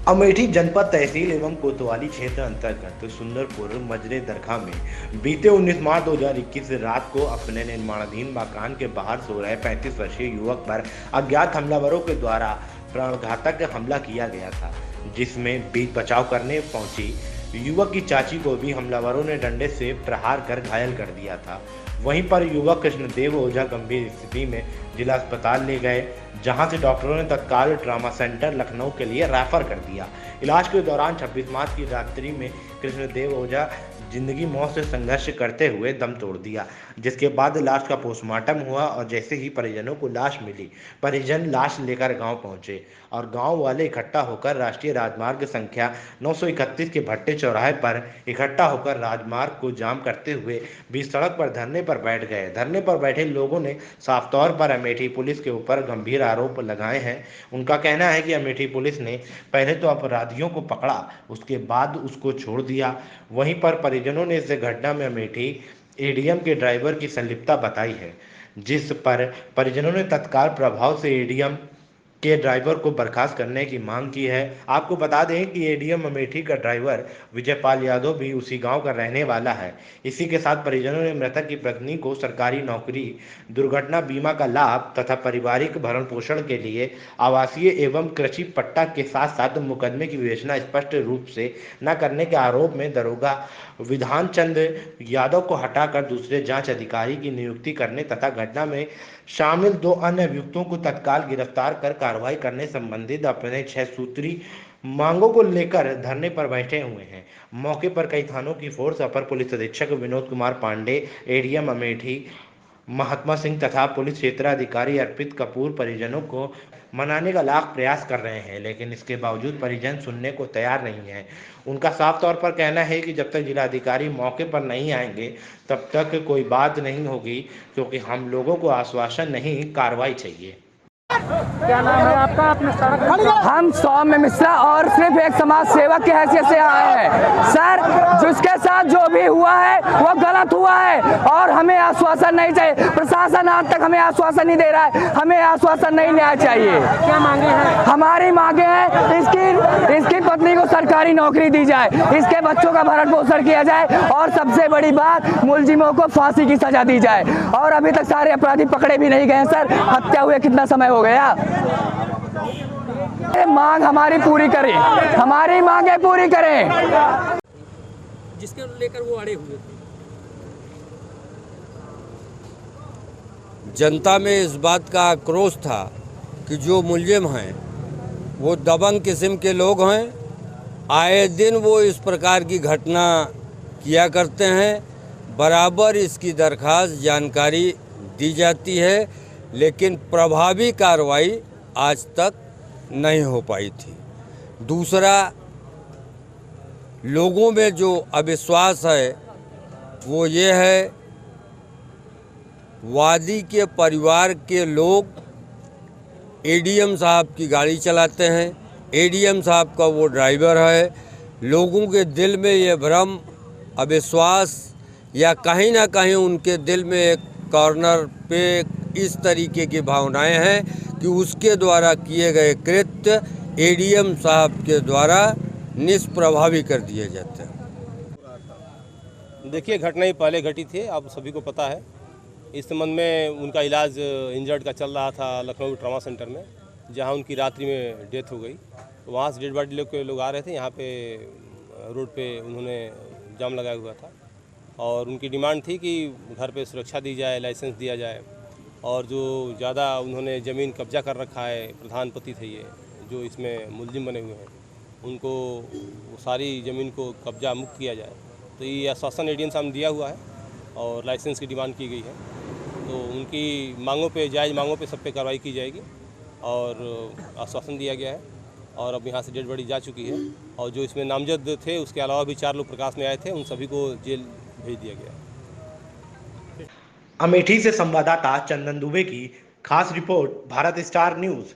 अमेठी जनपद तहसील एवं कोतवाली क्षेत्र अंतर्गत सुंदरपुर मजरे दरगाह में बीते 19 मार्च 2021 रात को अपने निर्माणाधीन मकान के बाहर सो रहे 35 वर्षीय युवक पर अज्ञात हमलावरों के द्वारा प्राणघातक हमला किया गया था, जिसमें बीच बचाव करने पहुंची युवक की चाची को भी हमलावरों ने डंडे से प्रहार कर घायल कर दिया था। वहीं पर युवक कृष्णदेव ओझा गंभीर स्थिति में जिला अस्पताल ले गए, जहां से डॉक्टरों ने तत्काल ट्रॉमा सेंटर लखनऊ के लिए रेफर कर दिया। इलाज के दौरान 26 मार्च की रात्रि में कृष्णदेव ओझा जिंदगी मौत से संघर्ष करते हुए दम तोड़ दिया, जिसके बाद लाश का पोस्टमार्टम हुआ और जैसे ही परिजनों को लाश मिली, परिजन लाश लेकर गांव पहुंचे और गांव वाले इकट्ठा होकर राष्ट्रीय राजमार्ग संख्या 931 के भट्टे चौराहे पर इकट्ठा होकर राजमार्ग को जाम करते हुए बीच सड़क पर धरने पर बैठ गए। धरने पर बैठे लोगों ने साफ तौर पर अमेठी पुलिस के ऊपर गंभीर आरोप लगाए हैं। उनका कहना है कि अमेठी पुलिस ने पहले तो अपराधियों को पकड़ा, उसके बाद उसको छोड़ दिया। वहीं पर परिजनों ने इस घटना में अमेठी एडीएम के ड्राइवर की संलिप्तता बताई है, जिस पर परिजनों ने तत्काल प्रभाव से एडीएम के ड्राइवर को बर्खास्त करने की मांग की है। आपको बता दें कि एडीएम अमेठी का ड्राइवर विजयपाल यादव भी उसी गांव का रहने वाला है। इसी के साथ परिजनों ने मृतक की पत्नी को सरकारी नौकरी, दुर्घटना बीमा का लाभ तथा पारिवारिक भरण पोषण के लिए आवासीय एवं कृषि पट्टा के साथ साथ मुकदमे की विवेचना स्पष्ट रूप से न करने के आरोप में दरोगा विधान चंद यादव को हटाकर दूसरे जांच अधिकारी की नियुक्ति करने तथा घटना में शामिल 2 अन्य अभियुक्तों को तत्काल गिरफ्तार कर कार्रवाई करने संबंधित अपने 6 सूत्री मांगों को लेकर धरने पर बैठे हुए हैं। मौके पर कई थानों की फोर्स, अपर पुलिस अधीक्षक विनोद कुमार पांडे, एडीएम अमेठी महात्मा सिंह तथा पुलिस क्षेत्राधिकारी अर्पित कपूर परिजनों को मनाने का लाख प्रयास कर रहे हैं, लेकिन इसके बावजूद परिजन सुनने को तैयार नहीं है। उनका साफ तौर पर कहना है कि जब तक जिलाधिकारी मौके पर नहीं आएंगे तब तक कोई बात नहीं होगी, क्योंकि हम लोगों को आश्वासन नहीं, कार्रवाई चाहिए। क्या नाम है आपका? आपने हम सौम्य मिश्रा और सिर्फ एक समाज सेवक की हैसियत से आए हैं। सर, जिसके साथ जो भी हुआ है वो गलत हुआ है और हमें आश्वासन नहीं चाहिए। प्रशासन आज तक हमें आश्वासन नहीं दे रहा है, हमें आश्वासन नहीं लेना चाहिए। क्या मांगे हैं? हमारी मांगे हैं इसकी पत्नी को सरकारी नौकरी दी जाए, इसके बच्चों का भरण पोषण किया जाए और सबसे बड़ी बात, मुलजिमों को फांसी की सजा दी जाए। और अभी तक सारे अपराधी पकड़े भी नहीं गए सर। हत्या हुए कितना समय हो गया? मांग हमारी पूरी करें, हमारी मांगे पूरी करें। जिसके लेकर वो अड़े हुए थे। जनता में इस बात का आक्रोश था कि जो मुलजिम हैं वो दबंग किस्म के लोग हैं। आए दिन वो इस प्रकार की घटना किया करते हैं। बराबर इसकी दरखास्त, जानकारी दी जाती है, लेकिन प्रभावी कार्रवाई आज तक नहीं हो पाई थी। दूसरा, लोगों में जो अविश्वास है वो ये है, वादी के परिवार के लोग एडीएम साहब की गाड़ी चलाते हैं, एडीएम साहब का वो ड्राइवर है। लोगों के दिल में ये भ्रम, अविश्वास या कहीं ना कहीं उनके दिल में एक कॉर्नर पे इस तरीके की भावनाएं हैं कि उसके द्वारा किए गए कृत्य एडीएम साहब के द्वारा निष्प्रभावी कर दिए जाते हैं। देखिए, घटना ही पहले घटी थी, आप सभी को पता है। इस संबंध में उनका इलाज इंजर्ड का चल रहा था लखनऊ ट्रॉमा सेंटर में, जहां उनकी रात्रि में डेथ हो गई। तो वहाँ से डेड बॉडी लोग आ रहे थे। यहाँ पे रोड पे उन्होंने जाम लगाया हुआ था और उनकी डिमांड थी कि घर पे सुरक्षा दी जाए, लाइसेंस दिया जाए। और जो ज़्यादा उन्होंने ज़मीन कब्जा कर रखा है, प्रधानपति थे ये जो इसमें मुलजिम बने हुए हैं, उनको सारी ज़मीन को कब्जा मुक्त किया जाए। तो ये आश्वासन एडीएम साहब ने दिया हुआ है और लाइसेंस की डिमांड की गई है। तो उनकी मांगों पे, जायज़ मांगों पे सब पे कार्रवाई की जाएगी और आश्वासन दिया गया है। और अब यहाँ से डेड बॉडी जा चुकी है और जो इसमें नामजद थे उसके अलावा भी 4 लोग प्रकाश में आए थे, उन सभी को जेल भेज दिया गया है। अमेठी से संवाददाता चंदन दुबे की खास रिपोर्ट, भारत स्टार न्यूज।